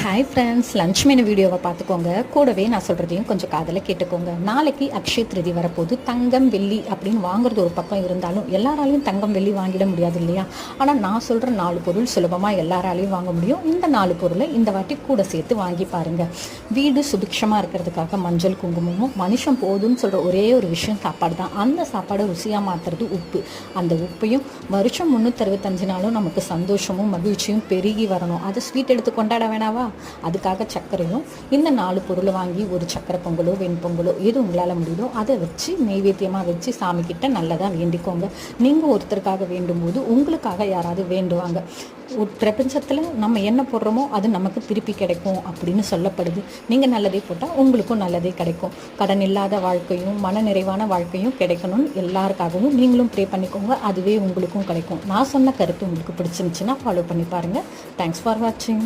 Hi friends, lunch menu வீடியோவை பார்த்துக்கோங்க. கூடவே நான் சொல்கிறதையும் கொஞ்சம் காதில் கேட்டுக்கோங்க. நாளைக்கு அக்ஷய திருதி வரப்போது. தங்கம் வெள்ளி அப்படின்னு வாங்குறது ஒரு பக்கம் இருந்தாலும் எல்லாராலையும் தங்கம் வெள்ளி வாங்கிட முடியாது இல்லையா? ஆனால் நான் சொல்கிற 4 பொருள் சுலபமாக எல்லாராலையும் வாங்க முடியும். இந்த 4 பொருளை இந்த வாட்டி கூட சேர்த்து வாங்கி பாருங்கள். வீடு சுபிக்ஷமாக இருக்கிறதுக்காக மஞ்சள் குங்குமமும், மனுஷன் போதும்னு சொல்கிற ஒரே ஒரு விஷயம் சாப்பாடு தான். அந்த சாப்பாடை ருசியாக மாற்றுறது உப்பு. அந்த உப்பையும் வருஷம் 365 நாளும் நமக்கு சந்தோஷமும் மகிழ்ச்சியும் பெருகி வரணும். அதை ஸ்வீட் எடுத்து கொண்டாட வேணாவா? அதுக்காக சர்க்கரையும் இந்த 4 பொருளை வாங்கி ஒரு சர்க்கரை பொங்கலோ வெண்பொங்கலோ எது உங்களால் முடியுதோ அதை வச்சு நெய்வேத்தியமாக வச்சு சாமிக்கிட்ட நல்லதாக வேண்டிக்கோங்க. நீங்கள் ஒருத்தருக்காக வேண்டும் போது உங்களுக்காக யாராவது வேண்டுவாங்க. ஒரு பிரபஞ்சத்தில் நம்ம என்ன போடுறோமோ அது நமக்கு திருப்பி கிடைக்கும் அப்படின்னு சொல்லப்படுது. நீங்கள் நல்லதே போட்டால் உங்களுக்கும் நல்லதே கிடைக்கும். கடன் இல்லாத வாழ்க்கையும் மன நிறைவான வாழ்க்கையும் கிடைக்கணும்னு எல்லாருக்காகவும் நீங்களும் ப்ரே பண்ணிக்கோங்க. அதுவே உங்களுக்கும் கிடைக்கும். நான் சொன்ன கருத்து உங்களுக்கு பிடிச்சிருந்துச்சுன்னா ஃபாலோ பண்ணி பாருங்கள். தேங்க்ஸ் ஃபார் வாட்சிங்.